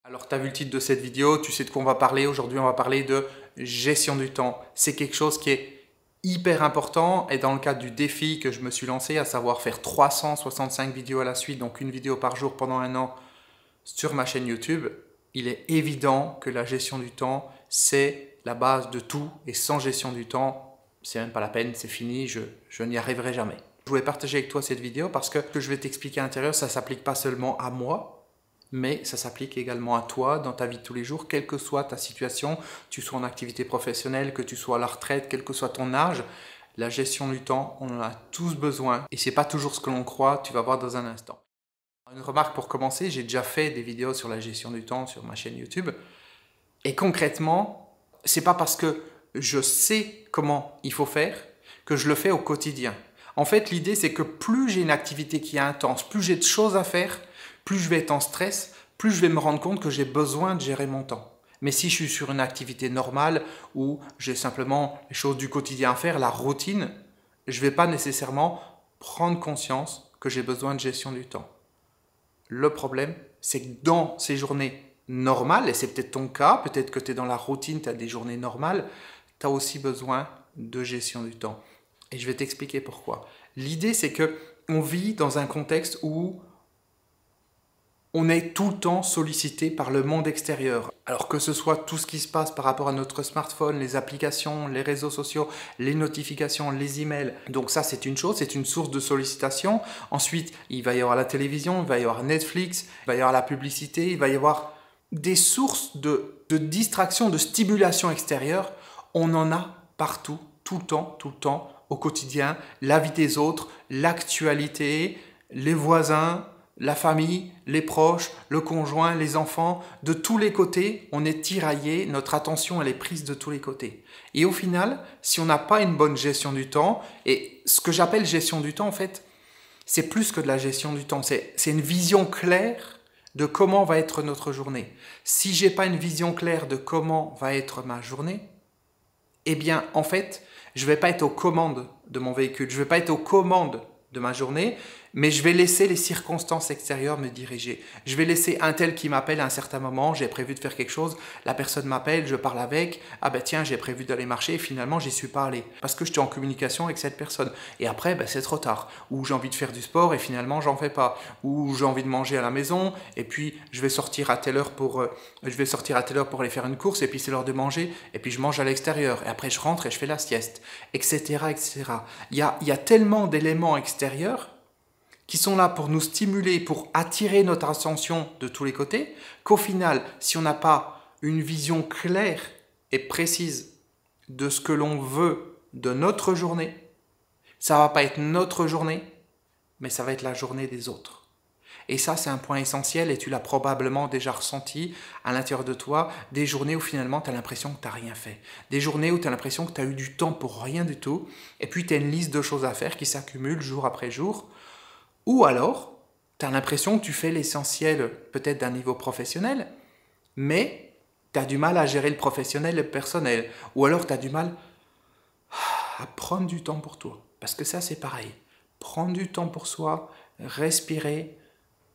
Alors, tu as vu le titre de cette vidéo, tu sais de quoi on va parler. Aujourd'hui, on va parler de gestion du temps. C'est quelque chose qui est hyper important et dans le cadre du défi que je me suis lancé, à savoir faire 365 vidéos à la suite, donc une vidéo par jour pendant un an sur ma chaîne YouTube, il est évident que la gestion du temps, c'est la base de tout et sans gestion du temps, c'est même pas la peine, c'est fini, je n'y arriverai jamais. Je voulais partager avec toi cette vidéo parce que ce que je vais t'expliquer à l'intérieur, ça ne s'applique pas seulement à moi, mais ça s'applique également à toi dans ta vie de tous les jours, quelle que soit ta situation, tu sois en activité professionnelle, que tu sois à la retraite, quel que soit ton âge, la gestion du temps, on en a tous besoin et c'est pas toujours ce que l'on croit, tu vas voir dans un instant. Une remarque pour commencer, j'ai déjà fait des vidéos sur la gestion du temps sur ma chaîne YouTube et concrètement, c'est pas parce que je sais comment il faut faire que je le fais au quotidien. En fait, l'idée c'est que plus j'ai une activité qui est intense, plus j'ai de choses à faire, plus je vais être en stress, plus je vais me rendre compte que j'ai besoin de gérer mon temps. Mais si je suis sur une activité normale où j'ai simplement les choses du quotidien à faire, la routine, je ne vais pas nécessairement prendre conscience que j'ai besoin de gestion du temps. Le problème, c'est que dans ces journées normales, et c'est peut-être ton cas, peut-être que tu es dans la routine, tu as des journées normales, tu as aussi besoin de gestion du temps. Et je vais t'expliquer pourquoi. L'idée, c'est que on vit dans un contexte où on est tout le temps sollicité par le monde extérieur. Alors que ce soit tout ce qui se passe par rapport à notre smartphone, les applications, les réseaux sociaux, les notifications, les emails. Donc ça, c'est une chose, c'est une source de sollicitation. Ensuite, il va y avoir la télévision, il va y avoir Netflix, il va y avoir la publicité, il va y avoir des sources de distraction, de stimulation extérieure. On en a partout, tout le temps, au quotidien. La vie des autres, l'actualité, les voisins, la famille, les proches, le conjoint, les enfants, de tous les côtés, on est tiraillé, notre attention elle est prise de tous les côtés. Et au final, si on n'a pas une bonne gestion du temps, et ce que j'appelle gestion du temps en fait, c'est plus que de la gestion du temps, c'est une vision claire de comment va être notre journée. Si j'ai pas une vision claire de comment va être ma journée, eh bien en fait, je vais pas être aux commandes de mon véhicule, je vais pas être aux commandes de ma journée, mais je vais laisser les circonstances extérieures me diriger. Je vais laisser un tel qui m'appelle à un certain moment, j'ai prévu de faire quelque chose, la personne m'appelle, je parle avec, ah ben tiens, j'ai prévu d'aller marcher et finalement j'y suis pas allé parce que j'étais en communication avec cette personne. Et après, ben, c'est trop tard. Ou j'ai envie de faire du sport et finalement j'en fais pas. Ou j'ai envie de manger à la maison et puis je vais sortir à telle heure pour aller faire une course et puis c'est l'heure de manger et puis je mange à l'extérieur et après je rentre et je fais la sieste, etc., etc. Il y a tellement d'éléments extérieurs qui sont là pour nous stimuler, pour attirer notre attention de tous les côtés, qu'au final, si on n'a pas une vision claire et précise de ce que l'on veut de notre journée, ça ne va pas être notre journée, mais ça va être la journée des autres. Et ça, c'est un point essentiel et tu l'as probablement déjà ressenti à l'intérieur de toi, des journées où finalement tu as l'impression que tu n'as rien fait. Des journées où tu as l'impression que tu as eu du temps pour rien du tout, et puis tu as une liste de choses à faire qui s'accumulent jour après jour. Ou alors, tu as l'impression que tu fais l'essentiel peut-être d'un niveau professionnel, mais tu as du mal à gérer le professionnel et le personnel. Ou alors tu as du mal à prendre du temps pour toi. Parce que ça, c'est pareil. Prendre du temps pour soi, respirer,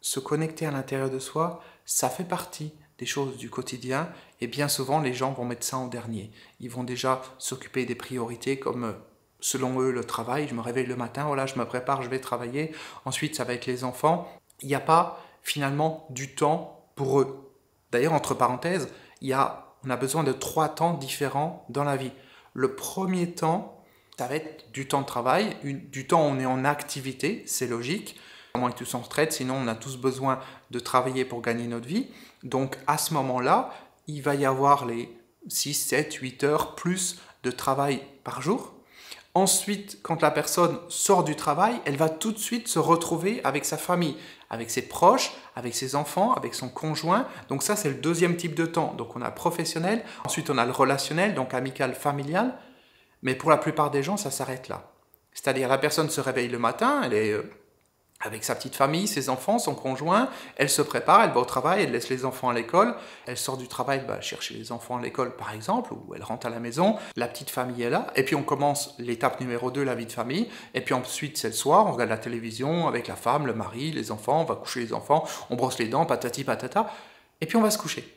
se connecter à l'intérieur de soi, ça fait partie des choses du quotidien. Et bien souvent, les gens vont mettre ça en dernier. Ils vont déjà s'occuper des priorités comme selon eux, le travail. Je me réveille le matin, voilà, je me prépare, je vais travailler. Ensuite, ça va être les enfants. Il n'y a pas finalement du temps pour eux. D'ailleurs, entre parenthèses, on a besoin de 3 temps différents dans la vie. Le premier temps, ça va être du temps de travail, du temps où on est en activité, c'est logique. À moins que tous en retraite, sinon on a tous besoin de travailler pour gagner notre vie. Donc à ce moment-là, il va y avoir les 6, 7, 8 heures plus de travail par jour. Ensuite, quand la personne sort du travail, elle va tout de suite se retrouver avec sa famille, avec ses proches, avec ses enfants, avec son conjoint. Donc ça, c'est le deuxième type de temps. Donc on a professionnel, ensuite on a le relationnel, donc amical, familial. Mais pour la plupart des gens, ça s'arrête là. C'est-à-dire la personne se réveille le matin, elle est avec sa petite famille, ses enfants, son conjoint, elle se prépare, elle va au travail, elle laisse les enfants à l'école, elle sort du travail, chercher les enfants à l'école par exemple, ou elle rentre à la maison, la petite famille est là, et puis on commence l'étape numéro 2, la vie de famille, et puis ensuite c'est le soir, on regarde la télévision avec la femme, le mari, les enfants, on va coucher les enfants, on brosse les dents, patati patata. Et puis on va se coucher.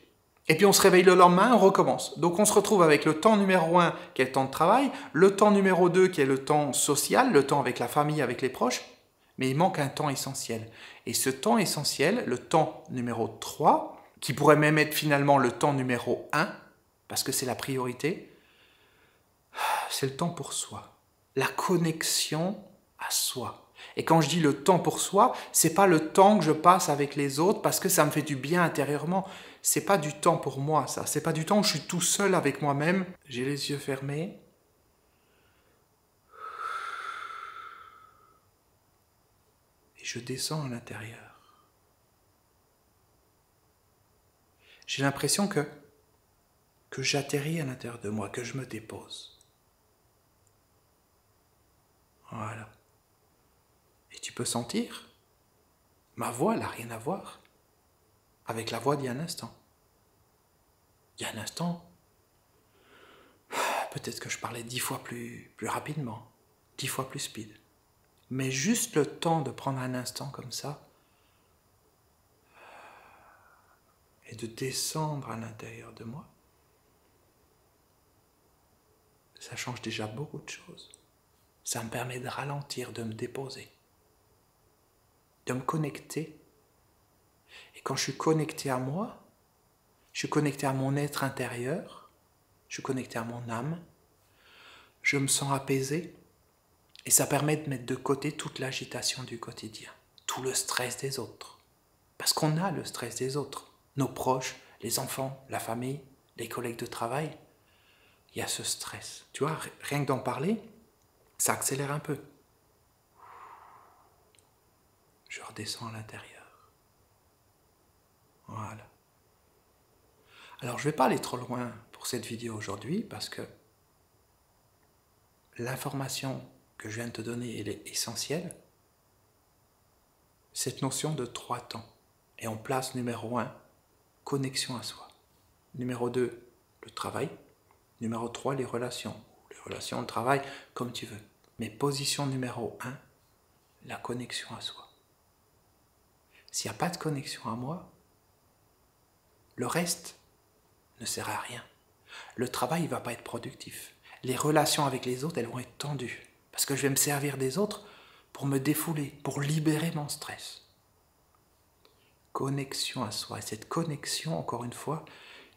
Et puis on se réveille le lendemain, on recommence. Donc on se retrouve avec le temps numéro 1 qui est le temps de travail, le temps numéro 2 qui est le temps social, le temps avec la famille, avec les proches, mais il manque un temps essentiel. Et ce temps essentiel, le temps numéro 3, qui pourrait même être finalement le temps numéro 1, parce que c'est la priorité, c'est le temps pour soi. La connexion à soi. Et quand je dis le temps pour soi, c'est pas le temps que je passe avec les autres parce que ça me fait du bien intérieurement. C'est pas du temps pour moi, ça. C'est pas du temps où je suis tout seul avec moi-même. J'ai les yeux fermés. Et je descends à l'intérieur. J'ai l'impression que j'atterris à l'intérieur de moi, que je me dépose. Voilà. Et tu peux sentir, ma voix n'a rien à voir avec la voix d'il y a un instant. Il y a un instant, peut-être que je parlais 10 fois plus rapidement, 10 fois plus speed. Mais juste le temps de prendre un instant comme ça et de descendre à l'intérieur de moi, ça change déjà beaucoup de choses. Ça me permet de ralentir, de me déposer, de me connecter. Et quand je suis connecté à moi, je suis connecté à mon être intérieur, je suis connecté à mon âme, je me sens apaisé et ça permet de mettre de côté toute l'agitation du quotidien, tout le stress des autres. Parce qu'on a le stress des autres, nos proches, les enfants, la famille, les collègues de travail. Il y a ce stress. Tu vois, rien que d'en parler, ça accélère un peu. Je redescends à l'intérieur. Voilà. Alors, je ne vais pas aller trop loin pour cette vidéo aujourd'hui parce que l'information que je viens de te donner, elle est essentielle. Cette notion de 3 temps. Et on place numéro 1, connexion à soi. Numéro 2, le travail. Numéro 3, les relations. Les relations, le travail, comme tu veux. Mais position numéro 1, la connexion à soi. S'il n'y a pas de connexion à moi, le reste ne sert à rien. Le travail ne va pas être productif. Les relations avec les autres, elles vont être tendues. Parce que je vais me servir des autres pour me défouler, pour libérer mon stress. Connexion à soi. Et cette connexion, encore une fois,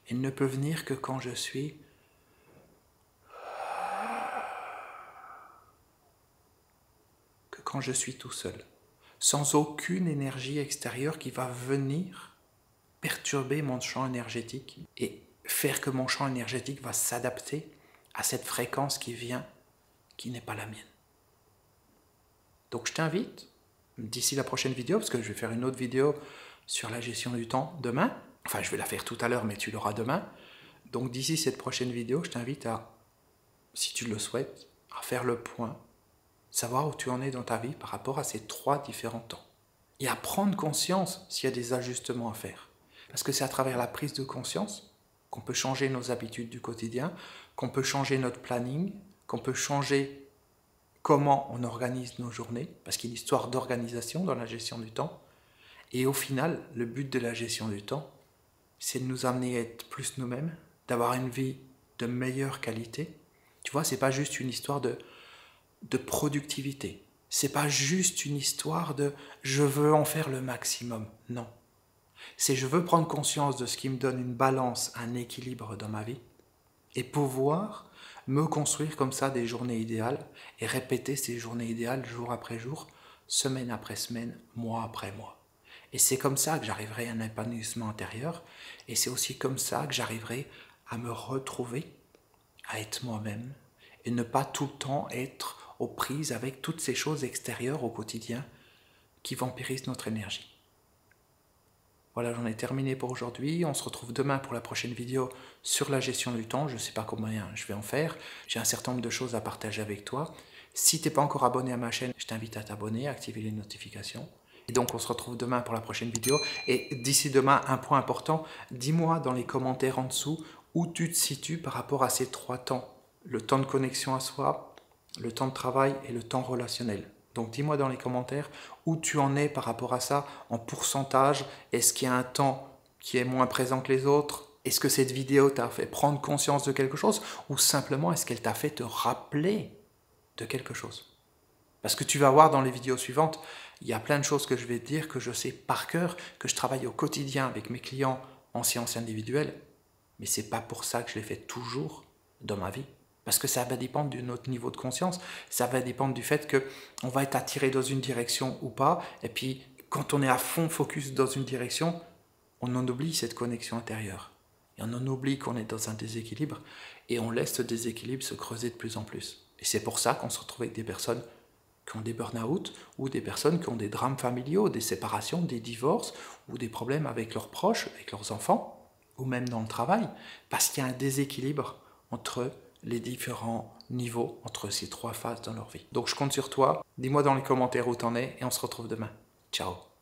elle ne peut venir que quand je suis tout seul, sans aucune énergie extérieure qui va venir perturber mon champ énergétique et faire que mon champ énergétique va s'adapter à cette fréquence qui vient, qui n'est pas la mienne. Donc je t'invite, d'ici la prochaine vidéo, parce que je vais faire une autre vidéo sur la gestion du temps demain, enfin je vais la faire tout à l'heure, mais tu l'auras demain. Donc d'ici cette prochaine vidéo, je t'invite à, si tu le souhaites, à faire le point, savoir où tu en es dans ta vie par rapport à ces 3 différents temps. Et à prendre conscience s'il y a des ajustements à faire. Parce que c'est à travers la prise de conscience qu'on peut changer nos habitudes du quotidien, qu'on peut changer notre planning, qu'on peut changer comment on organise nos journées, parce qu'il y a une histoire d'organisation dans la gestion du temps. Et au final, le but de la gestion du temps, c'est de nous amener à être plus nous-mêmes, d'avoir une vie de meilleure qualité. Tu vois, c'est pas juste une histoire de productivité. C'est pas juste une histoire de je veux en faire le maximum. Non. C'est je veux prendre conscience de ce qui me donne une balance, un équilibre dans ma vie et pouvoir me construire comme ça des journées idéales et répéter ces journées idéales jour après jour, semaine après semaine, mois après mois. Et c'est comme ça que j'arriverai à un épanouissement intérieur et c'est aussi comme ça que j'arriverai à me retrouver, à être moi-même et ne pas tout le temps être aux prises avec toutes ces choses extérieures au quotidien qui vampirisent notre énergie. Voilà, j'en ai terminé pour aujourd'hui. On se retrouve demain pour la prochaine vidéo sur la gestion du temps. Je ne sais pas combien je vais en faire. J'ai un certain nombre de choses à partager avec toi. Si tu n'es pas encore abonné à ma chaîne, je t'invite à t'abonner, à activer les notifications. Et donc, on se retrouve demain pour la prochaine vidéo. Et d'ici demain, un point important, dis-moi dans les commentaires en dessous où tu te situes par rapport à ces 3 temps. Le temps de connexion à soi, le temps de travail et le temps relationnel. Donc dis-moi dans les commentaires où tu en es par rapport à ça en pourcentage. Est-ce qu'il y a un temps qui est moins présent que les autres? Est-ce que cette vidéo t'a fait prendre conscience de quelque chose ou simplement est-ce qu'elle t'a fait te rappeler de quelque chose? Parce que tu vas voir dans les vidéos suivantes, il y a plein de choses que je vais te dire que je sais par cœur, que je travaille au quotidien avec mes clients en séance individuelle, mais c'est pas pour ça que je les fais toujours dans ma vie. Parce que ça va dépendre de notre niveau de conscience, ça va dépendre du fait qu'on va être attiré dans une direction ou pas, et puis quand on est à fond focus dans une direction, on en oublie cette connexion intérieure. Et on en oublie qu'on est dans un déséquilibre, et on laisse ce déséquilibre se creuser de plus en plus. Et c'est pour ça qu'on se retrouve avec des personnes qui ont des burn-out, ou des personnes qui ont des drames familiaux, des séparations, des divorces, ou des problèmes avec leurs proches, avec leurs enfants, ou même dans le travail, parce qu'il y a un déséquilibre entre les différents niveaux, entre ces trois phases dans leur vie. Donc je compte sur toi, dis-moi dans les commentaires où t'en es, et on se retrouve demain. Ciao.